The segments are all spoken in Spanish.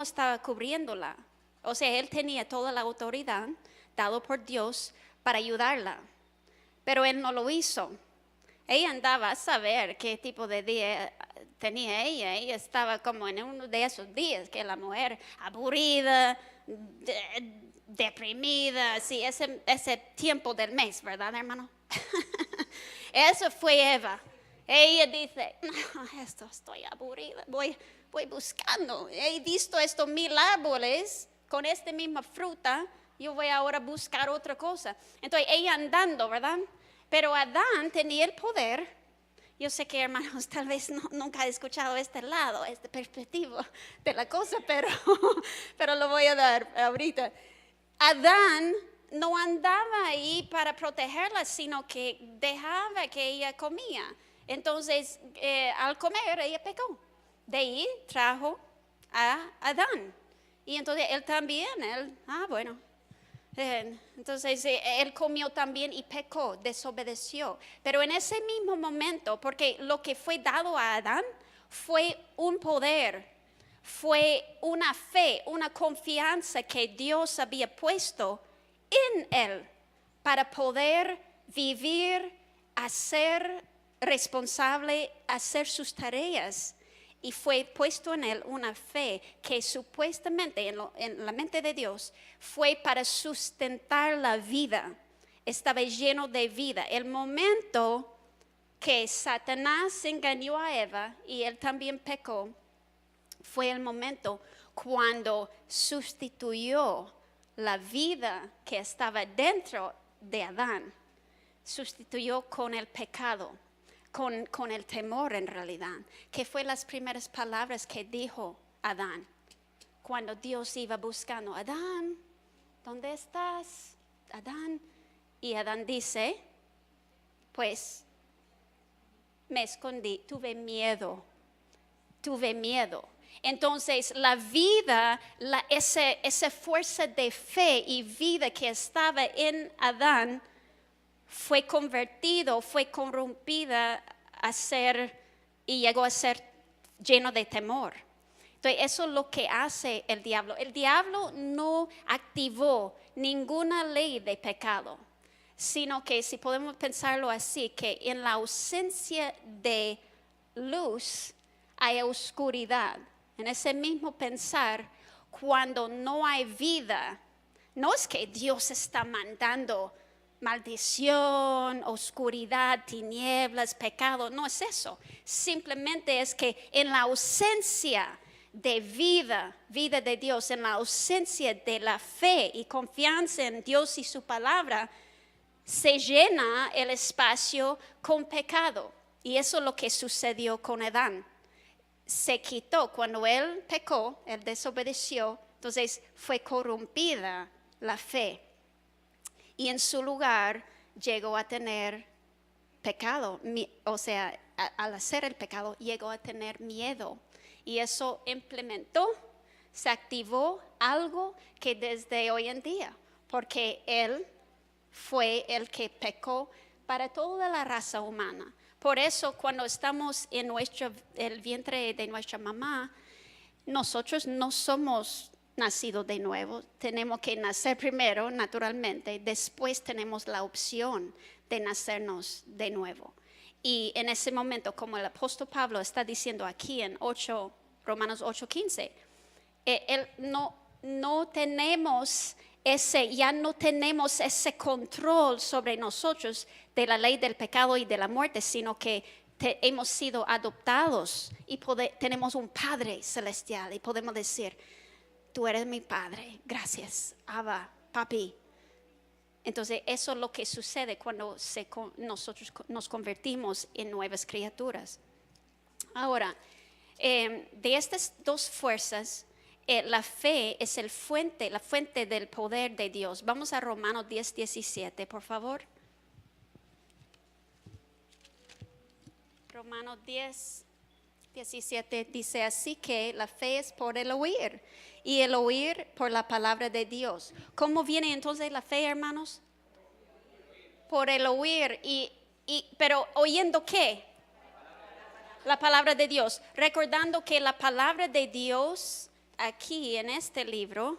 estaba cubriéndola. O sea, él tenía toda la autoridad dado por Dios para ayudarla, pero él no lo hizo. Ella andaba a saber qué tipo de día tenía ella. Ella estaba como en uno de esos días que la mujer aburrida, deprimida, así, ese tiempo del mes, ¿verdad, hermano? Eso fue Eva. Ella dice, no, estoy aburrida, voy buscando. He visto estos 1000 árboles con esta misma fruta, yo voy ahora a buscar otra cosa. Entonces ella andando, ¿verdad? Pero Adán tenía el poder. Yo sé que, hermanos, tal vez nunca he escuchado este lado, esta perspectiva de la cosa, pero lo voy a dar ahorita. Adán no andaba ahí para protegerla, sino que dejaba que ella comía. Entonces, al comer, ella pecó. De ahí trajo a Adán. Y entonces él también, bueno. Entonces él comió también y pecó, desobedeció. Pero en ese mismo momento, porque lo que fue dado a Adán fue un poder, fue una fe, una confianza que Dios había puesto en él para poder vivir, hacer responsable, hacer sus tareas. Y fue puesto en él una fe que supuestamente en la mente de Dios fue para sustentar la vida. Estaba lleno de vida. El momento que Satanás engañó a Eva y él también pecó, fue el momento cuando sustituyó la vida que estaba dentro de Adán, sustituyó con el pecado. Con el temor en realidad, que fue las primeras palabras que dijo Adán, cuando Dios iba buscando, Adán, ¿dónde estás? Adán, y Adán dice, pues, me escondí, tuve miedo. Entonces la vida, esa fuerza de fe y vida que estaba en Adán, fue convertido, fue corrompida y llegó a ser lleno de temor. Entonces eso es lo que hace el diablo. El diablo no activó ninguna ley de pecado, sino que, si podemos pensarlo así, que en la ausencia de luz hay oscuridad. En ese mismo pensar, cuando no hay vida, no es que Dios está mandando maldición, oscuridad, tinieblas, pecado, no es eso. Simplemente es que en la ausencia de vida de Dios, en la ausencia de la fe y confianza en Dios y su palabra, se llena el espacio con pecado. Y eso es lo que sucedió con Adán. Se quitó cuando él pecó, él desobedeció, entonces fue corrompida la fe. Y en su lugar llegó a tener pecado, o sea, al hacer el pecado llegó a tener miedo. Y eso implementó, se activó algo que desde hoy en día, porque él fue el que pecó para toda la raza humana. Por eso cuando estamos en el vientre de nuestra mamá, nosotros no somos nacido de nuevo, tenemos que nacer primero naturalmente, después tenemos la opción de nacernos de nuevo. Y en ese momento, como el apóstol Pablo está diciendo aquí en Romanos 8:15, ya no tenemos ese control sobre nosotros de la ley del pecado y de la muerte, sino que hemos sido adoptados y tenemos un Padre celestial y podemos decir, tú eres mi Padre, gracias, Abba, papi. Entonces eso es lo que sucede cuando nosotros nos convertimos en nuevas criaturas. Ahora, de estas dos fuerzas, la fe es la fuente del poder de Dios. Vamos a Romanos 10:17, por favor. Romanos 10:17 dice, así que la fe es por el oír, y el oír por la palabra de Dios. ¿Cómo viene entonces la fe, hermanos? Por el oír, pero ¿oyendo qué? La palabra de Dios. Recordando que la palabra de Dios aquí en este libro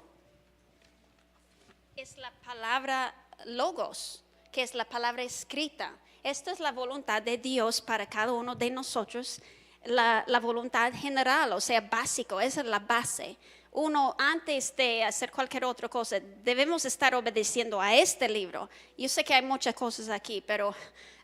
es la palabra logos, que es la palabra escrita. Esta es la voluntad de Dios para cada uno de nosotros, la voluntad general, o sea, básico, esa es la base. Uno, antes de hacer cualquier otra cosa, debemos estar obedeciendo a este libro. Yo sé que hay muchas cosas aquí, pero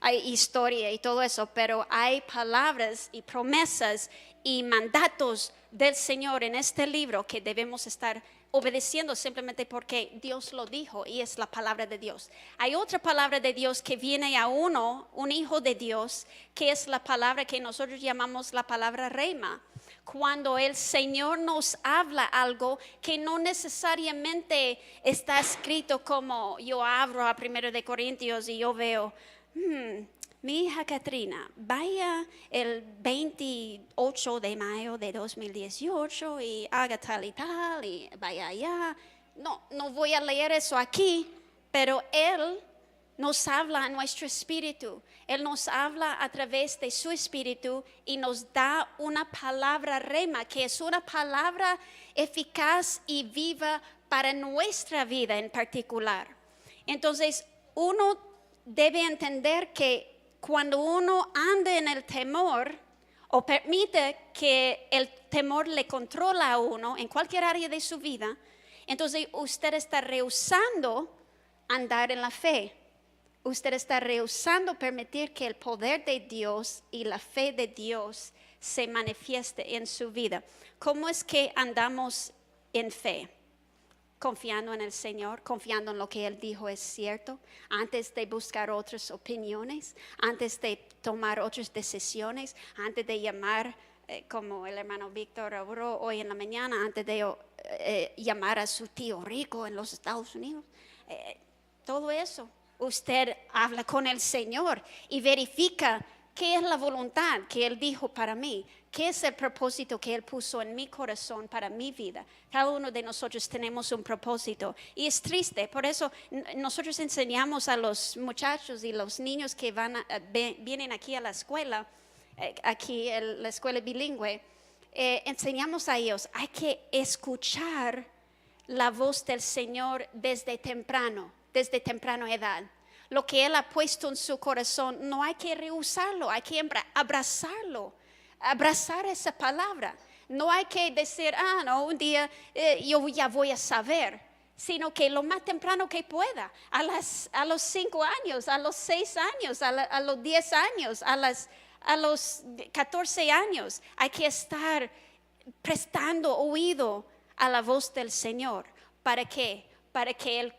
hay historia y todo eso, pero hay palabras y promesas y mandatos del Señor en este libro que debemos estar obedeciendo simplemente porque Dios lo dijo y es la palabra de Dios. Hay otra palabra de Dios que viene a uno, un hijo de Dios, que es la palabra que nosotros llamamos la palabra rema. Cuando el Señor nos habla algo que no necesariamente está escrito como yo abro a 1 de Corintios y yo veo, mi hija Katrina, vaya el 28 de mayo de 2018 y haga tal y vaya allá. No voy a leer eso aquí, pero Él nos habla a nuestro espíritu. Él nos habla a través de su espíritu y nos da una palabra rema, que es una palabra eficaz y viva para nuestra vida en particular. Entonces, uno debe entender que cuando uno anda en el temor o permite que el temor le controla a uno en cualquier área de su vida, entonces usted está rehusando andar en la fe. Usted está rehusando permitir que el poder de Dios y la fe de Dios se manifieste en su vida. ¿Cómo es que andamos en fe? Confiando en el Señor, confiando en lo que Él dijo es cierto, antes de buscar otras opiniones, antes de tomar otras decisiones, antes de llamar, como el hermano Víctor oró hoy en la mañana, antes de llamar a su tío rico en los Estados Unidos. Todo eso, usted habla con el Señor y verifica qué es la voluntad que Él dijo para mí. ¿Qué es el propósito que Él puso en mi corazón para mi vida? Cada uno de nosotros tenemos un propósito. Y es triste, por eso nosotros enseñamos a los muchachos y los niños que vienen aquí a la escuela, aquí en la escuela bilingüe, enseñamos a ellos, hay que escuchar la voz del Señor desde temprana edad. Lo que Él ha puesto en su corazón, no hay que rehusarlo, hay que abrazarlo. Abrazar esa palabra. No hay que decir, no, un día yo ya voy a saber, sino que lo más temprano que pueda, a los 5 años, a los 6 años, a los 10 años, a los 14 años, hay que estar prestando oído a la voz del Señor. ¿Para qué? Para que el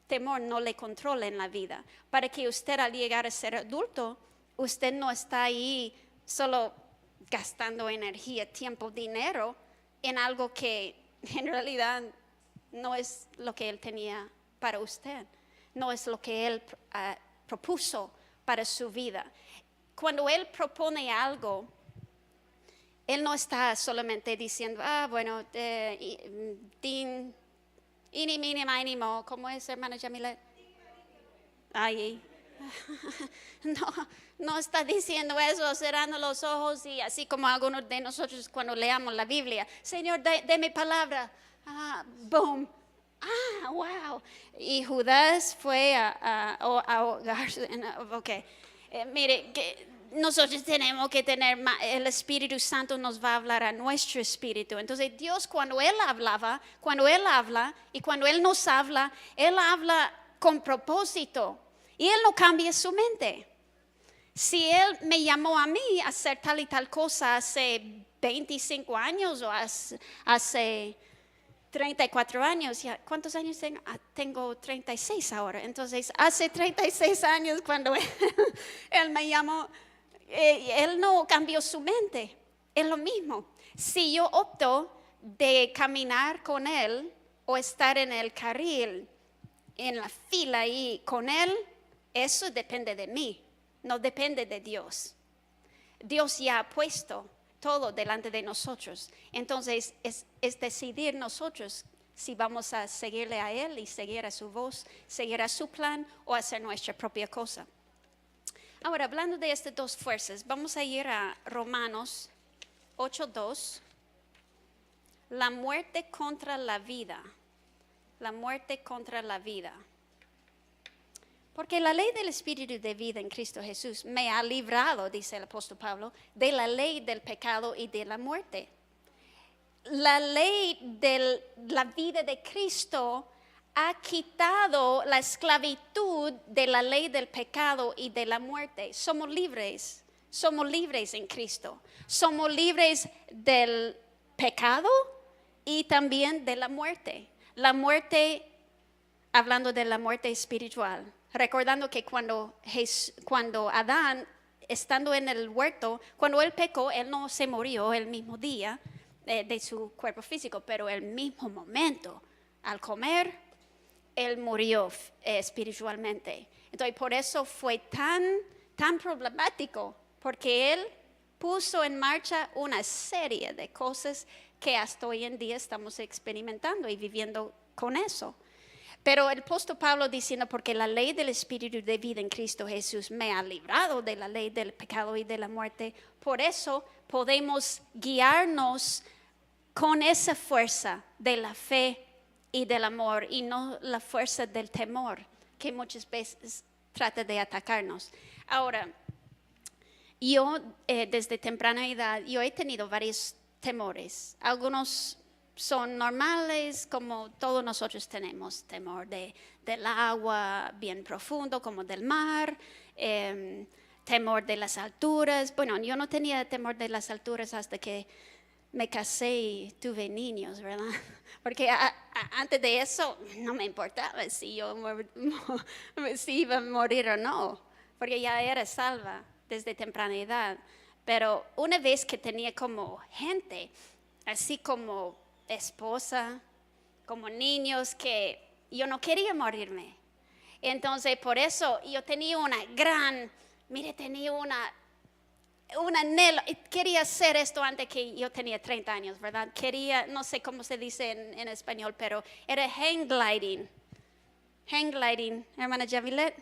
temor no le controle en la vida, para que usted al llegar a ser adulto, usted no está ahí solo gastando energía, tiempo, dinero en algo que en realidad no es lo que Él tenía para usted, no es lo que Él propuso para su vida. Cuando Él propone algo, Él no está solamente diciendo, bueno, ini, mini, mini, mo, ¿cómo es, hermana Yamilet? Ay, no está diciendo eso, cerrando los ojos y así como algunos de nosotros cuando leamos la Biblia. Señor, deme palabra. Boom. Wow. Y Judas fue a ahogarse. Ok. Mire, que nosotros tenemos que tener, el Espíritu Santo nos va a hablar a nuestro espíritu. Entonces Dios cuando Él habla y cuando Él nos habla, Él habla con propósito. Y Él no cambia su mente. Si Él me llamó a mí a hacer tal y tal cosa hace 25 años o hace 34 años, ¿cuántos años tengo? Tengo 36 ahora. Entonces, hace 36 años cuando Él me llamó, Él no cambió su mente. Es lo mismo. Si yo opto de caminar con Él o estar en el carril, en la fila ahí con Él, eso depende de mí, no depende de Dios. Dios ya ha puesto todo delante de nosotros. Entonces es decidir nosotros si vamos a seguirle a Él y seguir a su voz, seguir a su plan o hacer nuestra propia cosa. Ahora, hablando de estas dos fuerzas, vamos a ir a Romanos 8:2. la muerte contra la vida. La muerte contra la vida. Porque la ley del Espíritu de vida en Cristo Jesús me ha librado, dice el apóstol Pablo, de la ley del pecado y de la muerte. La ley de la vida de Cristo ha quitado la esclavitud de la ley del pecado y de la muerte. Somos libres en Cristo. Somos libres del pecado y también de la muerte. La muerte, hablando de la muerte espiritual, recordando que cuando Adán, estando en el huerto, cuando él pecó, él no se murió el mismo día de su cuerpo físico, pero el mismo momento, al comer, él murió espiritualmente. Entonces, por eso fue tan problemático, porque él puso en marcha una serie de cosas que hasta hoy en día estamos experimentando y viviendo con eso. Pero el apóstol Pablo diciendo, porque la ley del Espíritu de vida en Cristo Jesús me ha librado de la ley del pecado y de la muerte, por eso podemos guiarnos con esa fuerza de la fe y del amor y no la fuerza del temor que muchas veces trata de atacarnos. Ahora, yo desde temprana edad, yo he tenido varios temores. Algunos son normales, como todos nosotros tenemos, temor del agua bien profundo, como del mar, temor de las alturas. Bueno, yo no tenía temor de las alturas hasta que me casé y tuve niños, ¿verdad? Porque antes de eso no me importaba si si iba a morir o no, porque ya era salva desde temprana edad. Pero una vez que tenía como gente, así como esposa, como niños, que yo no quería morirme. Entonces, por eso yo tenía tenía un anhelo, quería hacer esto antes que yo tenía 30 años, ¿verdad? Quería, no sé cómo se dice en español, pero era hang gliding. Hang gliding, hermana Javilet.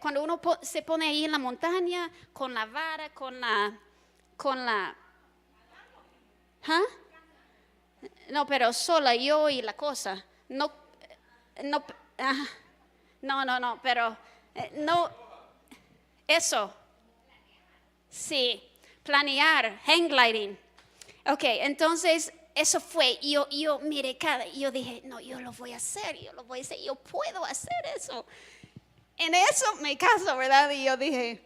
Cuando uno se pone ahí en la montaña con la vara, con la ¿ah? No, pero sola yo y la cosa. No, pero no, eso. Sí, planear, hang gliding. Ok, entonces eso fue, yo miré yo dije, no, yo lo voy a hacer, yo puedo hacer eso. En eso me caso, ¿verdad? Y yo dije,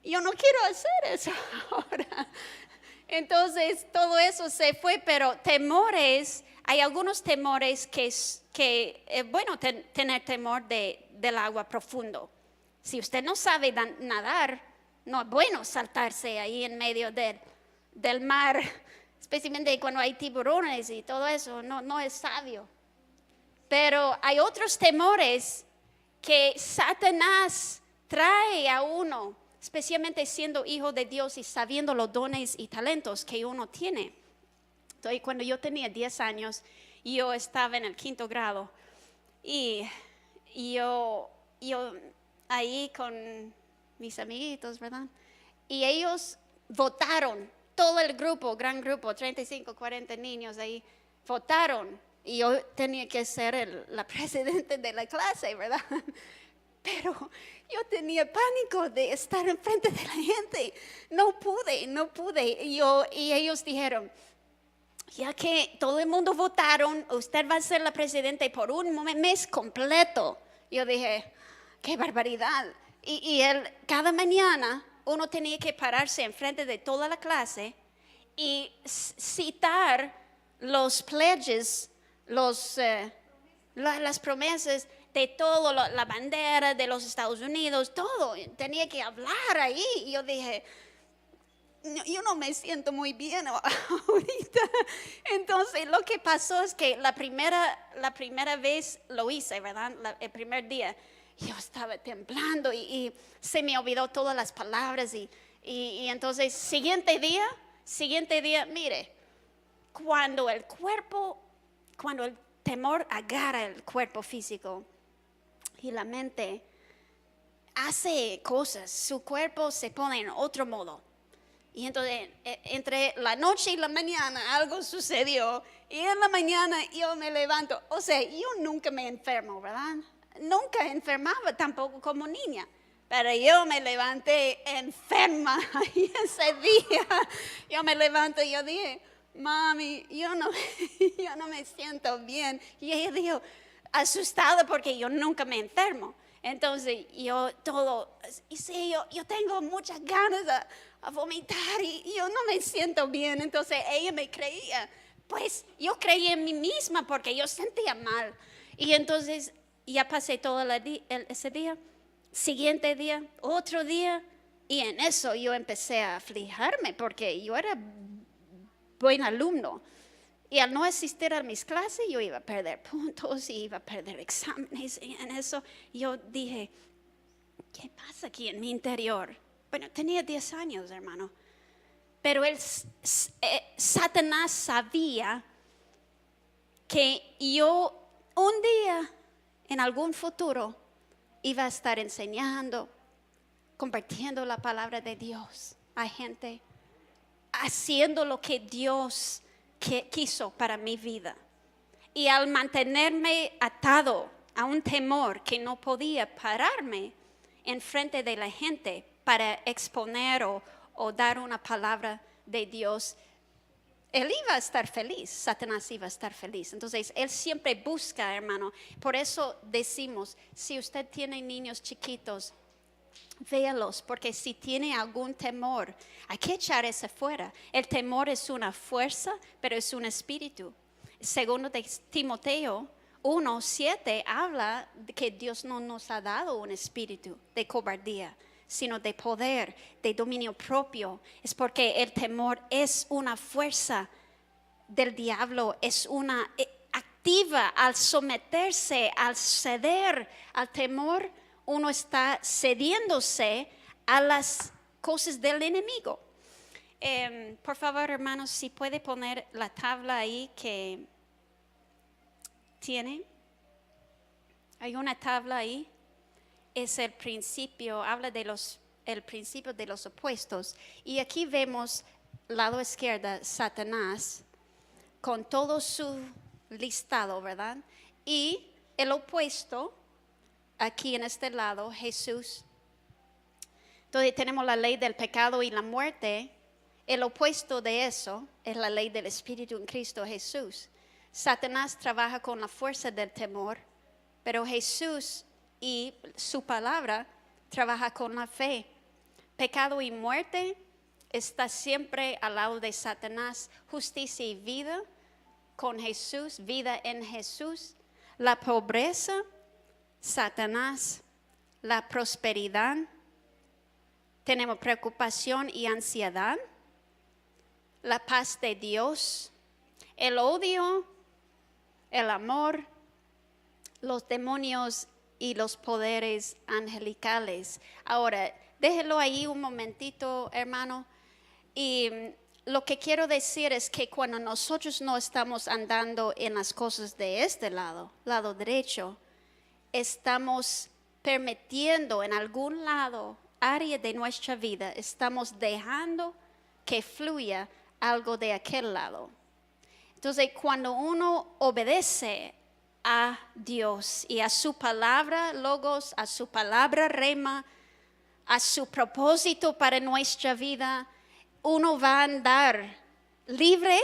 yo no quiero hacer eso ahora. Entonces todo eso se fue, pero temores, hay algunos temores que es bueno tener temor del agua profundo. Si usted no sabe nadar, no es bueno saltarse ahí en medio del mar, especialmente cuando hay tiburones y todo eso, no es sabio. Pero hay otros temores que Satanás trae a uno, especialmente siendo hijo de Dios y sabiendo los dones y talentos que uno tiene. Entonces, cuando yo tenía 10 años, yo estaba en el 5º grado y yo ahí con mis amiguitos, ¿verdad? Y ellos votaron, todo el grupo, gran grupo, 35, 40 niños ahí, votaron. Y yo tenía que ser la presidenta de la clase, ¿verdad? Pero yo tenía pánico de estar enfrente de la gente. No pude. Y ellos dijeron, ya que todo el mundo votaron, usted va a ser la presidenta por un mes completo. Yo dije, qué barbaridad. Y cada mañana uno tenía que pararse enfrente de toda la clase y citar los pledges, las promesas de todo, la bandera de los Estados Unidos, todo. Tenía que hablar ahí. Y yo dije, yo no me siento muy bien ahorita. Entonces lo que pasó es que la primera vez lo hice, ¿verdad? El primer día yo estaba temblando y se me olvidó todas las palabras y entonces siguiente día, mire, cuando el temor agarra el cuerpo físico y la mente hace cosas, su cuerpo se pone en otro modo. Y entonces, entre la noche y la mañana, algo sucedió. Y en la mañana yo me levanto. O sea, yo nunca me enfermo, ¿verdad? Nunca enfermaba tampoco como niña. Pero yo me levanté enferma. Y ese día yo me levanto y yo dije, mami, yo no me siento bien. Y ella dijo, asustada porque yo nunca me enfermo. Entonces yo yo tengo muchas ganas a vomitar y yo no me siento bien. Entonces ella me creía. Pues yo creía en mí misma porque yo sentía mal. Y entonces ya pasé todo ese día. Siguiente día, otro día. Y en eso yo empecé a aflijarme porque yo era buen alumno. Y al no asistir a mis clases, yo iba a perder puntos y iba a perder exámenes. Y en eso yo dije, ¿qué pasa aquí en mi interior? Bueno, tenía 10 años, hermano. Pero Satanás sabía que yo un día, en algún futuro, iba a estar enseñando, compartiendo la palabra de Dios a gente, haciendo lo que Dios quiso para mi vida. Y al mantenerme atado a un temor que no podía pararme en frente de la gente para exponer o dar una palabra de Dios, él iba a estar feliz, Satanás iba a estar feliz. Entonces, él siempre busca, hermano. Por eso decimos, si usted tiene niños chiquitos, véalos, porque si tiene algún temor, hay que echar ese fuera. El temor es una fuerza, pero es un espíritu. Segundo de Timoteo 1:7 habla de que Dios no nos ha dado un espíritu de cobardía, sino de poder, de dominio propio. Es porque el temor es una fuerza del diablo, es una activa al someterse, al ceder al temor. Uno está cediéndose a las cosas del enemigo. Por favor, hermanos, si puede poner la tabla ahí que tiene. Hay una tabla ahí. Es el principio, habla de el principio de los opuestos. Y aquí vemos, lado izquierdo, Satanás, con todo su listado, ¿verdad? Y el opuesto, aquí en este lado, Jesús. Entonces tenemos la ley del pecado y la muerte. El opuesto de eso es la ley del Espíritu en Cristo Jesús. Satanás trabaja con la fuerza del temor, pero Jesús y su palabra trabaja con la fe. Pecado y muerte está siempre al lado de Satanás. Justicia y vida con Jesús, vida en Jesús. La pobreza, Satanás. La prosperidad, tenemos preocupación y ansiedad. La paz de Dios, el odio, el amor, los demonios y los poderes angelicales. Ahora, déjelo ahí un momentito, hermano. Y lo que quiero decir es que cuando nosotros no estamos andando en las cosas de este lado derecho, estamos permitiendo en algún área de nuestra vida, estamos dejando que fluya algo de aquel lado. Entonces, cuando uno obedece a Dios y a su palabra logos, a su palabra rema, a su propósito para nuestra vida, uno va a andar libre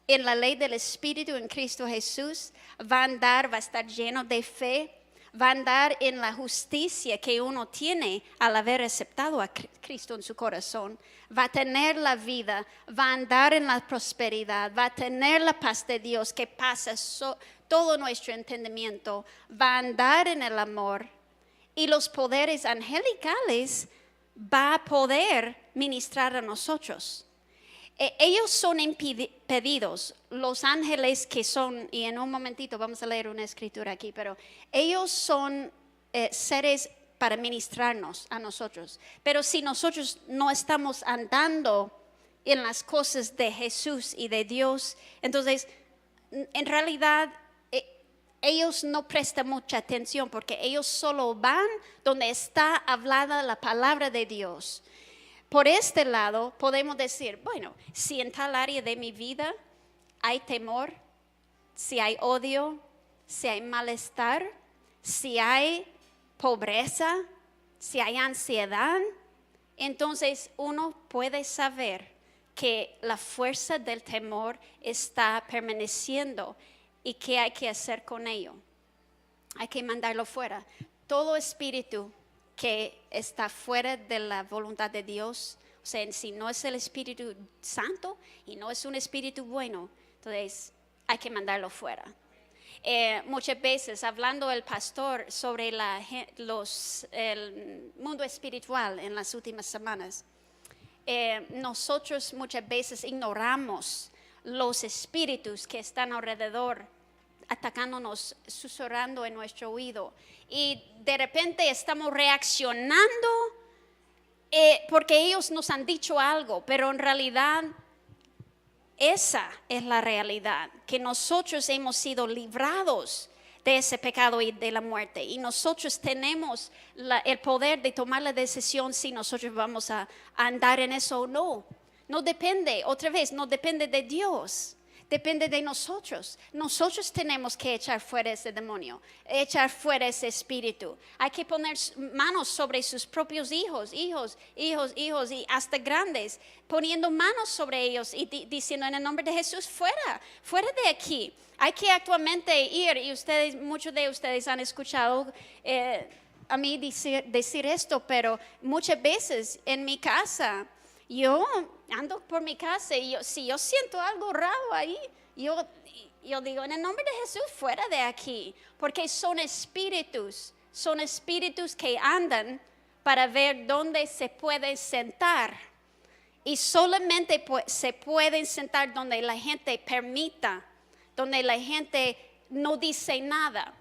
en la ley del Espíritu en Cristo Jesús, va a estar lleno de fe, va a andar en la justicia que uno tiene al haber aceptado a Cristo en su corazón, va a tener la vida, va a andar en la prosperidad, va a tener la paz de Dios que pasa todo nuestro entendimiento, va a andar en el amor y los poderes angelicales va a poder ministrar a nosotros. Ellos son impedidos, los ángeles que son, y en un momentito vamos a leer una escritura aquí, pero ellos son seres para ministrarnos a nosotros. Pero si nosotros no estamos andando en las cosas de Jesús y de Dios, entonces en realidad ellos no prestan mucha atención porque ellos solo van donde está hablada la palabra de Dios. Por este lado, podemos decir, bueno, si en tal área de mi vida hay temor, si hay odio, si hay malestar, si hay pobreza, si hay ansiedad, entonces uno puede saber que la fuerza del temor está permaneciendo y qué hay que hacer con ello. Hay que mandarlo fuera. Todo espíritu que está fuera de la voluntad de Dios, o sea, si no es el Espíritu Santo y no es un espíritu bueno, entonces hay que mandarlo fuera. Muchas veces hablando el pastor sobre el mundo espiritual en las últimas semanas, nosotros muchas veces ignoramos los espíritus que están alrededor, atacándonos, susurrando en nuestro oído, y de repente estamos reaccionando porque ellos nos han dicho algo, pero en realidad esa es la realidad, que nosotros hemos sido librados de ese pecado y de la muerte, y nosotros tenemos el poder de tomar la decisión si nosotros vamos a andar en eso o no. No depende, otra vez, no depende de Dios, depende de nosotros. Nosotros tenemos que echar fuera ese demonio, echar fuera ese espíritu. Hay que poner manos sobre sus propios hijos, y hasta grandes, poniendo manos sobre ellos y diciendo en el nombre de Jesús, fuera de aquí. Hay que actualmente ir, y muchos de ustedes han escuchado a mí decir esto, pero muchas veces en mi casa, yo ando por mi casa y si yo siento algo raro ahí, yo digo en el nombre de Jesús, fuera de aquí, porque son espíritus que andan para ver dónde se pueden sentar, y solamente se pueden sentar donde la gente permita, donde la gente no dice nada.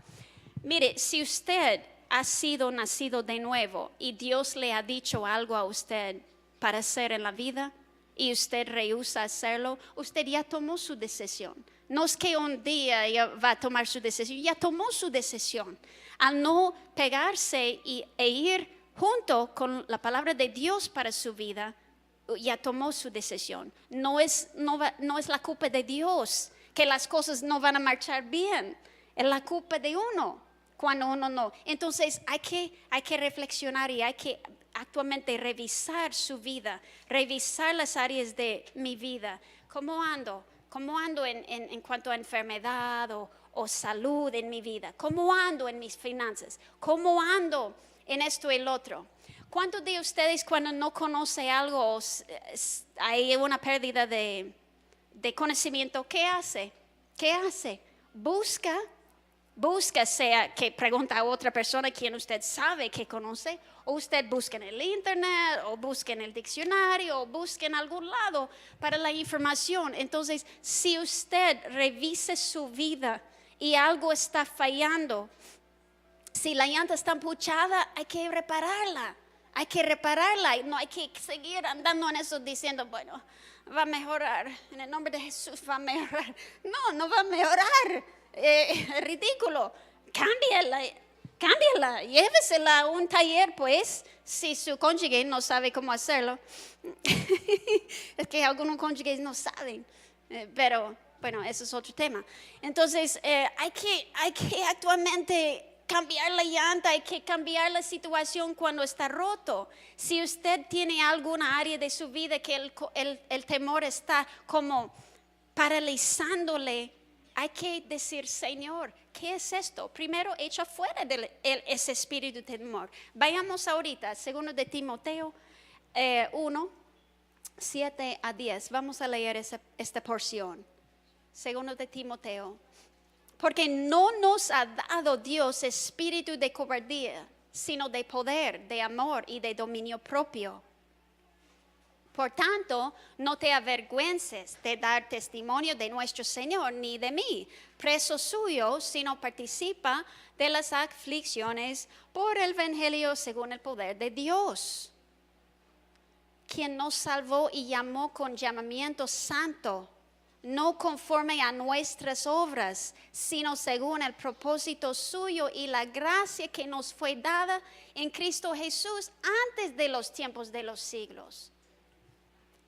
Mire, si usted ha sido nacido de nuevo y Dios le ha dicho algo a usted para hacer en la vida y usted rehúsa hacerlo, usted ya tomó su decisión. No es que un día ya va a tomar su decisión, ya tomó su decisión. Al no pegarse e ir junto con la palabra de Dios para su vida, ya tomó su decisión. No es la culpa de Dios que las cosas no van a marchar bien, es la culpa de uno cuando uno no. Entonces hay que reflexionar y hay que actualmente revisar su vida, revisar las áreas de mi vida. ¿Cómo ando en cuanto a enfermedad o salud en mi vida? ¿Cómo ando en mis finanzas? ¿Cómo ando en esto y el otro? ¿Cuántos de ustedes cuando no conoce algo, hay una pérdida de conocimiento, qué hace? Busca, sea que pregunta a otra persona quien usted sabe que conoce, o usted busca en el internet, o busca en el diccionario, o busca en algún lado para la información. Entonces, si usted revise su vida y algo está fallando, si la llanta está empuchada, hay que repararla. No hay que seguir andando en eso diciendo, bueno, va a mejorar, en el nombre de Jesús va a mejorar. No va a mejorar. Es ridículo. Cámbiala, llévesela a un taller, pues, si su cónyuge no sabe cómo hacerlo. Es que algunos cónyuges no saben, pero bueno, eso es otro tema. Entonces, hay que actualmente cambiar la llanta, hay que cambiar la situación cuando está roto. Si usted tiene alguna área de su vida que el temor está como paralizándole, hay que decir, Señor, ¿qué es esto? Primero, echa fuera ese espíritu de temor. Vayamos ahorita, 2 de Timoteo 1, 7 a 10. Vamos a leer esta porción. 2 de Timoteo. Porque no nos ha dado Dios espíritu de cobardía, sino de poder, de amor y de dominio propio. Por tanto, no te avergüences de dar testimonio de nuestro Señor, ni de mí, preso suyo, sino participa de las aflicciones por el evangelio según el poder de Dios, quien nos salvó y llamó con llamamiento santo, no conforme a nuestras obras, sino según el propósito suyo y la gracia que nos fue dada en Cristo Jesús antes de los tiempos de los siglos.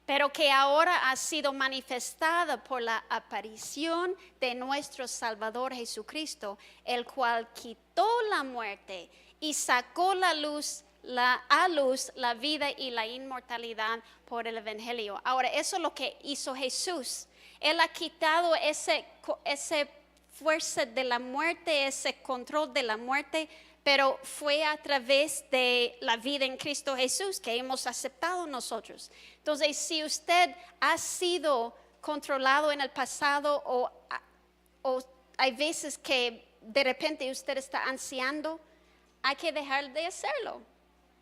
pero que ahora ha sido manifestada por la aparición de nuestro Salvador Jesucristo, el cual quitó la muerte y sacó a luz la vida y la inmortalidad por el Evangelio. Ahora, eso es lo que hizo Jesús. Él ha quitado ese fuerza de la muerte, ese control de la muerte, pero fue a través de la vida en Cristo Jesús que hemos aceptado nosotros. Entonces, si usted ha sido controlado en el pasado o hay veces que de repente usted está ansiando, hay que dejar de hacerlo.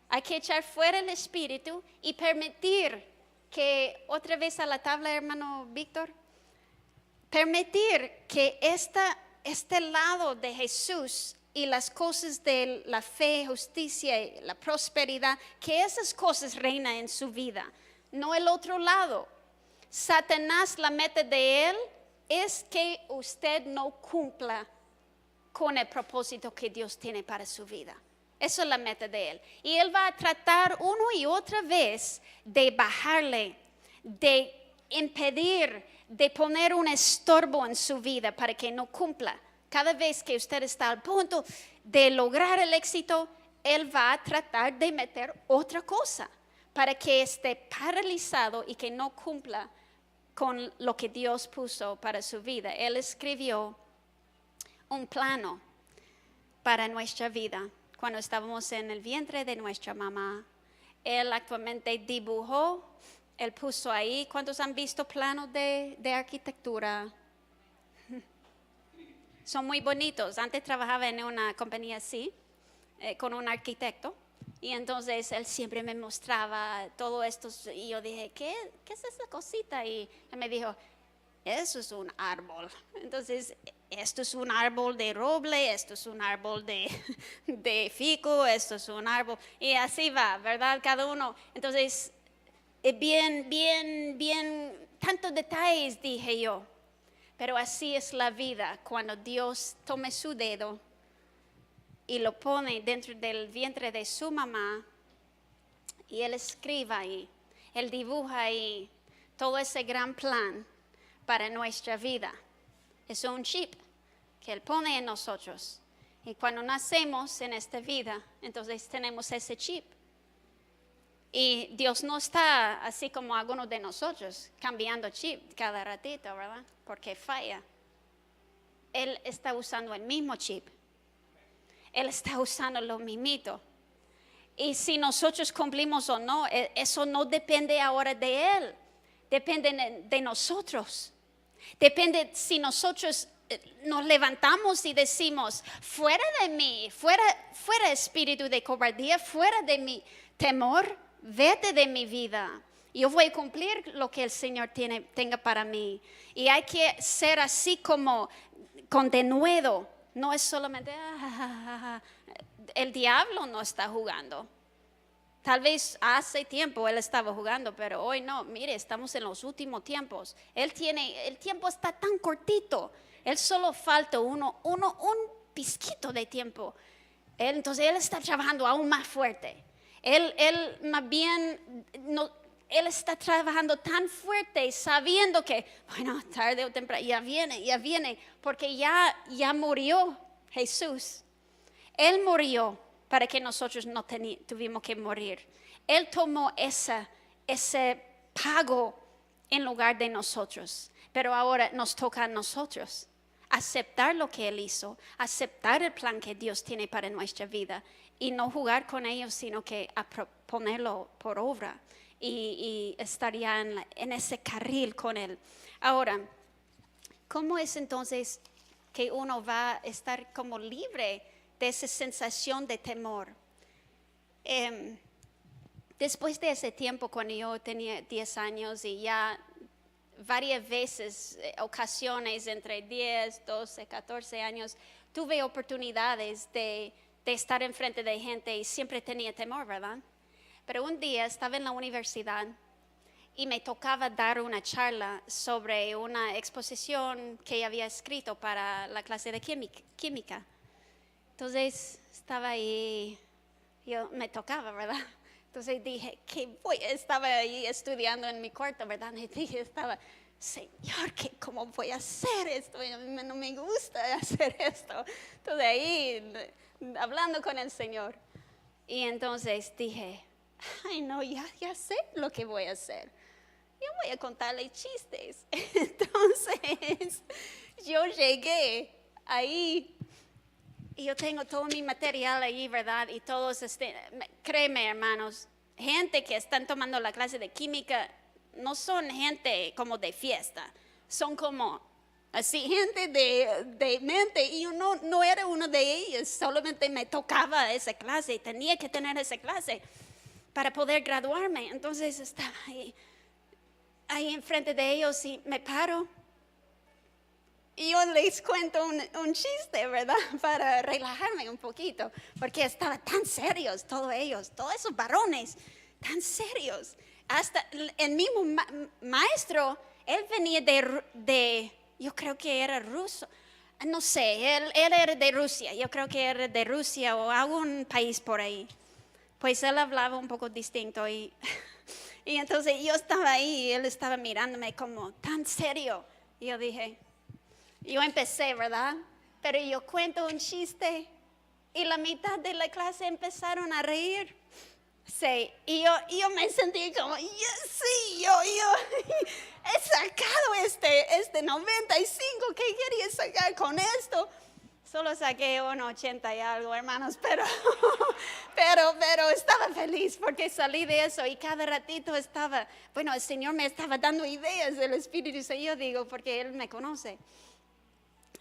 Hay que echar fuera el espíritu y permitir que, otra vez a la tabla, hermano Víctor, permitir que este lado de Jesús y las cosas de la fe, justicia y la prosperidad, que esas cosas reinan en su vida, no el otro lado. Satanás, la meta de él es que usted no cumpla con el propósito que Dios tiene para su vida. Eso es la meta de él. Y él va a tratar una y otra vez de bajarle, de impedir, de poner un estorbo en su vida para que no cumpla. Cada vez que usted está al punto de lograr el éxito, él va a tratar de meter otra cosa para que esté paralizado y que no cumpla con lo que Dios puso para su vida. Él escribió un plano para nuestra vida cuando estábamos en el vientre de nuestra mamá. Él actualmente dibujó, él puso ahí. ¿Cuántos han visto planos de arquitectura? Son muy bonitos. Antes trabajaba en una compañía así, con un arquitecto. Y entonces él siempre me mostraba todo esto. Y yo dije, ¿qué es esa cosita? Y él me dijo, eso es un árbol. Entonces, esto es un árbol de roble, esto es un árbol de fico, esto es un árbol. Y así va, ¿verdad? Cada uno. Entonces, bien, tantos detalles dije yo. Pero así es la vida, cuando Dios tome su dedo y lo pone dentro del vientre de su mamá y Él escriba ahí, Él dibuja ahí todo ese gran plan para nuestra vida. Es un chip que Él pone en nosotros. Y cuando nacemos en esta vida, entonces tenemos ese chip. Y Dios no está así como algunos de nosotros, cambiando chip cada ratito, ¿verdad? Porque falla. Él está usando el mismo chip. Él está usando lo mismito. Y si nosotros cumplimos o no, eso no depende ahora de Él. Depende de nosotros. Depende si nosotros nos levantamos y decimos, fuera de mí, fuera espíritu de cobardía, fuera de mi temor, vete de mi vida. Yo voy a cumplir lo que el Señor tenga para mí. Y hay que ser así como con denuedo. No es solamente, el diablo no está jugando. Tal vez hace tiempo él estaba jugando, pero hoy no. Mire, estamos en los últimos tiempos. El tiempo está tan cortito. Él solo falta un pizquito de tiempo. Entonces él está trabajando aún más fuerte. Él más bien, él está trabajando tan fuerte sabiendo que, bueno, tarde o temprano, ya viene, porque ya murió Jesús. Él murió para que nosotros no tuvimos que morir. Él tomó ese pago en lugar de nosotros. Pero ahora nos toca a nosotros aceptar lo que Él hizo, aceptar el plan que Dios tiene para nuestra vida y no jugar con ellos, sino que ponerlo por obra y estar ya en ese carril con Él. Ahora, ¿cómo es entonces que uno va a estar como libre de esa sensación de temor? Después de ese tiempo, cuando yo tenía 10 años y ya varias veces, ocasiones entre 10, 12, 14 años, tuve oportunidades de estar enfrente de gente y siempre tenía temor, ¿verdad? Pero un día estaba en la universidad y me tocaba dar una charla sobre una exposición que había escrito para la clase de química. Entonces estaba ahí, me tocaba, ¿verdad? Entonces dije, estaba ahí estudiando en mi cuarto, ¿verdad? Y estaba, Señor, ¿cómo voy a hacer esto? A mí no me gusta hacer esto. Entonces ahí, hablando con el Señor. Y entonces dije, ay no, ya sé lo que voy a hacer. Yo voy a contarle chistes. Entonces, yo llegué ahí y yo tengo todo mi material ahí, ¿verdad? Y todos, créeme, hermanos, gente que están tomando la clase de química no son gente como de fiesta, son como así, gente de mente. Y yo no era uno de ellos, solamente me tocaba esa clase y tenía que tener esa clase para poder graduarme. Entonces estaba ahí enfrente de ellos y me paro y yo les cuento un chiste, ¿verdad? Para relajarme un poquito, porque estaban tan serios todos esos varones, tan serios. Hasta el mismo maestro, él venía de, yo creo que era ruso, no sé, él era de Rusia, yo creo que era de Rusia o algún país por ahí. Pues él hablaba un poco distinto y entonces yo estaba ahí y él estaba mirándome como tan serio. Y yo dije, yo empecé, ¿verdad? Pero yo cuento un chiste y la mitad de la clase empezaron a reír. Sí, y yo me sentí como, sí, yo he sacado este 95, ¿qué quería sacar con esto? Solo saqué un 80 y algo, hermanos, pero estaba feliz porque salí de eso y cada ratito el Señor me estaba dando ideas del Espíritu Santo, yo digo, porque Él me conoce.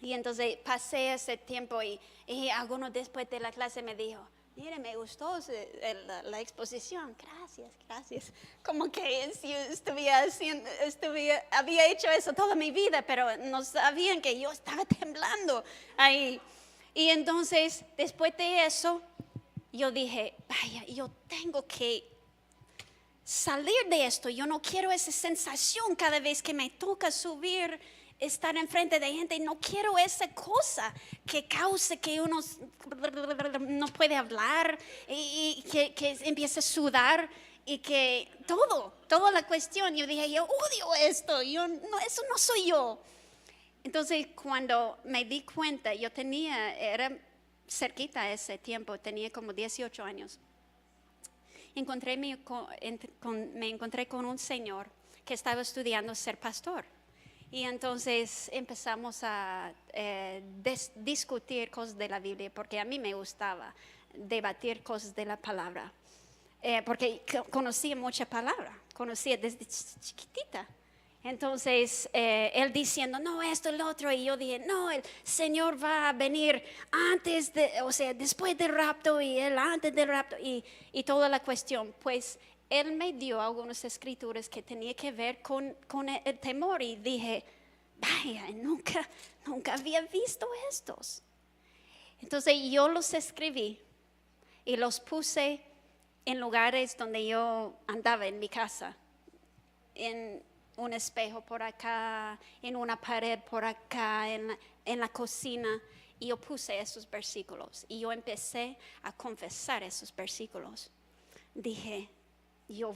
Y entonces pasé ese tiempo y algunos después de la clase me dijo, mire, me gustó la exposición, gracias. Como que si había hecho eso toda mi vida, pero no sabían que yo estaba temblando ahí. Y entonces, después de eso, yo dije, vaya, yo tengo que salir de esto. Yo no quiero esa sensación cada vez que me toca subir, estar enfrente de gente. No quiero esa cosa que cause que uno no puede hablar y que empiece a sudar y que toda la cuestión. Yo dije, yo odio esto, eso no soy yo. Entonces cuando me di cuenta, era cerquita ese tiempo, tenía como 18 años. Me encontré con un señor que estaba estudiando ser pastor. Y entonces empezamos a discutir cosas de la Biblia, porque a mí me gustaba debatir cosas de la palabra, porque conocía mucha palabra, conocía desde chiquitita. Entonces él diciendo, no, esto, el otro, y yo dije, no, el Señor va a venir después del rapto, y él antes del rapto, y toda la cuestión. Pues él me dio algunas escrituras que tenía que ver con el temor, y dije, vaya, nunca había visto estos. Entonces yo los escribí y los puse en lugares donde yo andaba en mi casa, en un espejo por acá, en una pared por acá, en la cocina, y yo puse esos versículos y yo empecé a confesar esos versículos. Dije, yo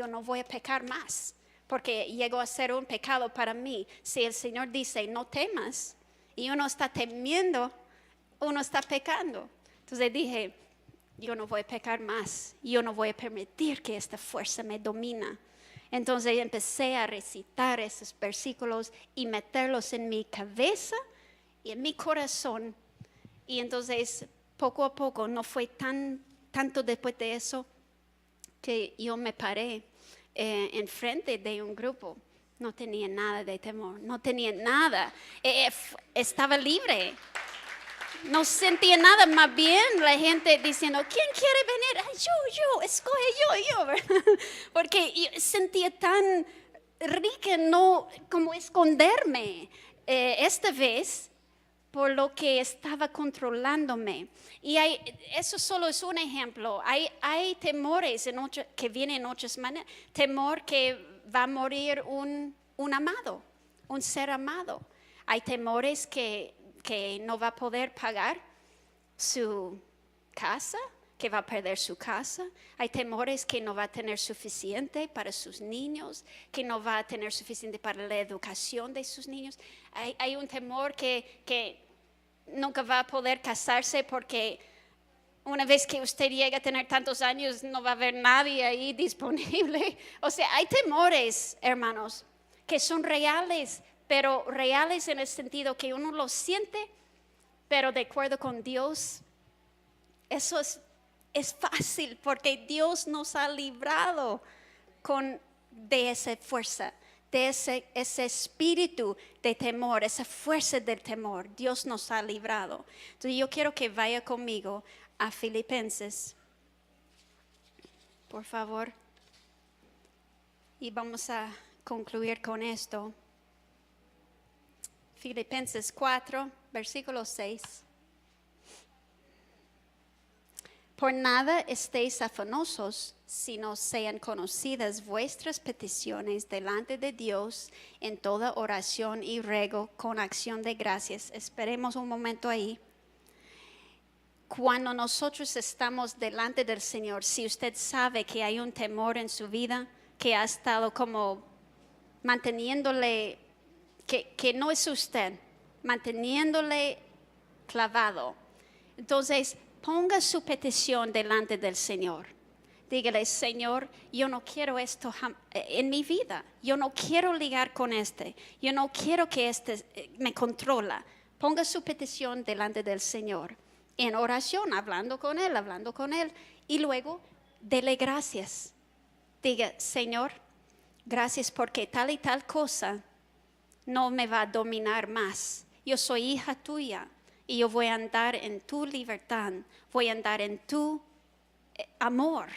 no voy a pecar más, porque llegó a ser un pecado para mí. Si el Señor dice no temas y uno está temiendo, uno está pecando. Entonces dije, yo no voy a pecar más, yo no voy a permitir que esta fuerza me domina. Entonces empecé a recitar esos versículos y meterlos en mi cabeza y en mi corazón. Y entonces poco a poco, no fue tanto después de eso que yo me paré enfrente de un grupo. No tenía nada de temor, no tenía nada, estaba libre. No sentía nada, más bien la gente diciendo, ¿quién quiere venir? Ay, yo, escoge yo, ¿verdad? Porque yo sentía tan rica no como esconderme esta vez por lo que estaba controlándome. Y eso solo es un ejemplo. Hay temores que vienen en otras maneras. Temor que va a morir un amado, un ser amado. Hay temores que no va a poder pagar su casa, que va a perder su casa. Hay temores que no va a tener suficiente para sus niños, que no va a tener suficiente para la educación de sus niños. Hay un temor que nunca va a poder casarse porque una vez que usted llegue a tener tantos años no va a haber nadie ahí disponible. O sea, hay temores, hermanos, que son reales, pero reales en el sentido que uno los siente, pero de acuerdo con Dios, eso es fácil porque Dios nos ha librado de esa fuerza, de ese espíritu de temor, esa fuerza del temor. Dios nos ha librado. Entonces yo quiero que vaya conmigo a Filipenses, por favor. Y vamos a concluir con esto. Filipenses 4, versículo 6. Por nada estéis afanosos, sino sean conocidas vuestras peticiones delante de Dios en toda oración y ruego con acción de gracias. Esperemos un momento ahí. Cuando nosotros estamos delante del Señor, si usted sabe que hay un temor en su vida, que ha estado como manteniéndole, que no es usted, manteniéndole clavado, entonces ponga su petición delante del Señor. Dígale, Señor, yo no quiero esto en mi vida. Yo no quiero ligar con este. Yo no quiero que este me controla. Ponga su petición delante del Señor. En oración, hablando con Él. Y luego, dele gracias. Diga, Señor, gracias porque tal y tal cosa no me va a dominar más. Yo soy hija tuya. Y yo voy a andar en tu libertad, voy a andar en tu amor.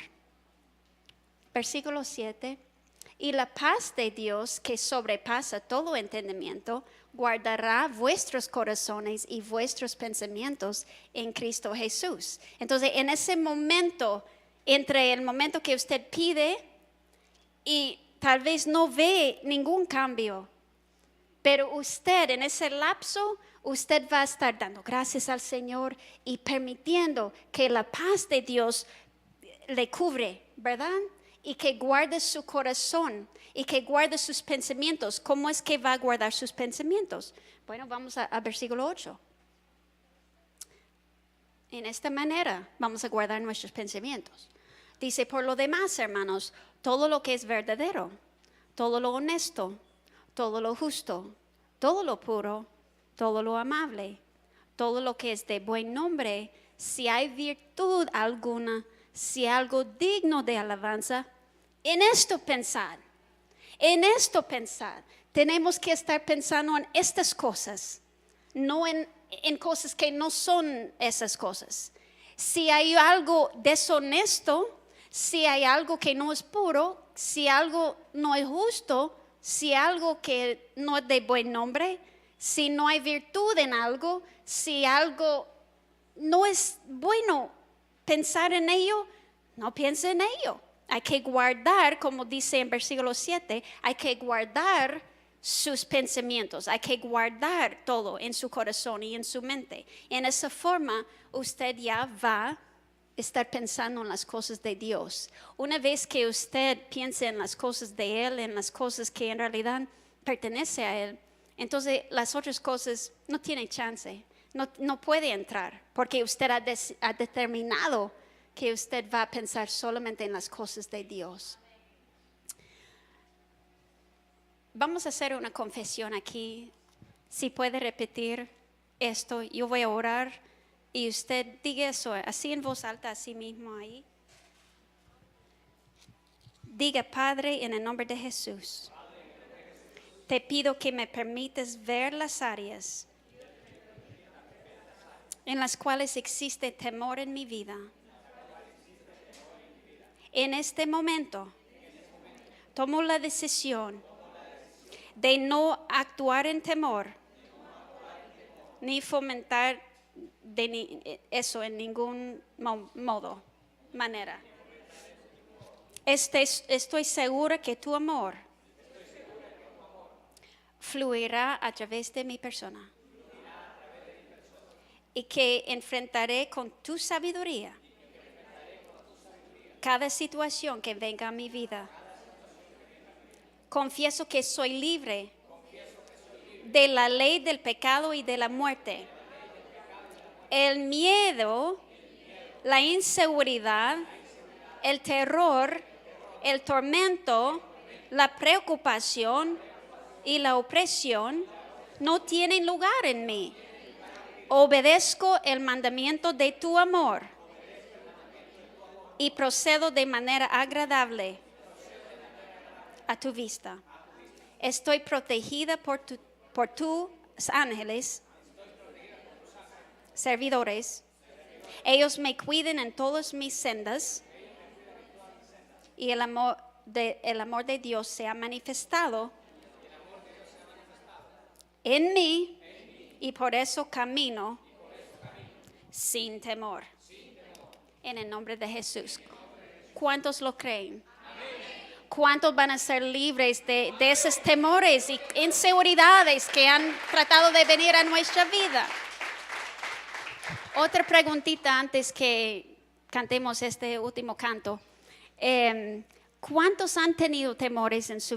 Versículo 7. Y la paz de Dios que sobrepasa todo entendimiento, guardará vuestros corazones y vuestros pensamientos en Cristo Jesús. Entonces, en ese momento, entre el momento que usted pide y tal vez no ve ningún cambio, pero usted en ese lapso, usted va a estar dando gracias al Señor y permitiendo que la paz de Dios le cubre, ¿verdad? Y que guarde su corazón y que guarde sus pensamientos. ¿Cómo es que va a guardar sus pensamientos? Bueno, vamos a versículo 8. En esta manera vamos a guardar nuestros pensamientos. Dice, por lo demás, hermanos, todo lo que es verdadero, todo lo honesto, todo lo justo, todo lo puro, todo lo amable, todo lo que es de buen nombre, si hay virtud alguna, si algo digno de alabanza, en esto pensad. Tenemos que estar pensando en estas cosas, no en cosas que no son esas cosas. Si hay algo deshonesto, si hay algo que no es puro, si algo no es justo, si algo que no es de buen nombre, si no hay virtud en algo, si algo no es bueno pensar en ello, no piense en ello. Hay que guardar, como dice en versículo 7, hay que guardar sus pensamientos, hay que guardar todo en su corazón y en su mente. En esa forma, usted ya va a estar pensando en las cosas de Dios. Una vez que usted piense en las cosas de Él, en las cosas que en realidad pertenecen a Él, entonces las otras cosas no tienen chance, no puede entrar, porque usted ha determinado que usted va a pensar solamente en las cosas de Dios. Vamos a hacer una confesión aquí. Si puede repetir esto, yo voy a orar y usted diga eso así en voz alta, así mismo ahí. Diga, Padre, en el nombre de Jesús, te pido que me permitas ver las áreas en las cuales existe temor en mi vida. En este momento, tomo la decisión de no actuar en temor, ni fomentar eso en ningún manera. Estoy segura que tu amor fluirá a través de mi persona y que enfrentaré con tu sabiduría cada situación que venga a mi vida. Confieso que soy libre de la ley del pecado y de la muerte. El miedo, la inseguridad, el terror, el tormento, la preocupación y la opresión no tienen lugar en mí. Obedezco el mandamiento de tu amor y procedo de manera agradable a tu vista. Estoy protegida por tus ángeles, servidores. Ellos me cuiden en todas mis sendas y el amor de Dios se ha manifestado en mí y por eso camino sin temor. En el nombre de Jesús. ¿Cuántos lo creen? ¿Cuántos van a ser libres de esos temores y inseguridades que han tratado de venir a nuestra vida? Otra preguntita antes que cantemos este último canto. ¿Cuántos han tenido temores en su vida?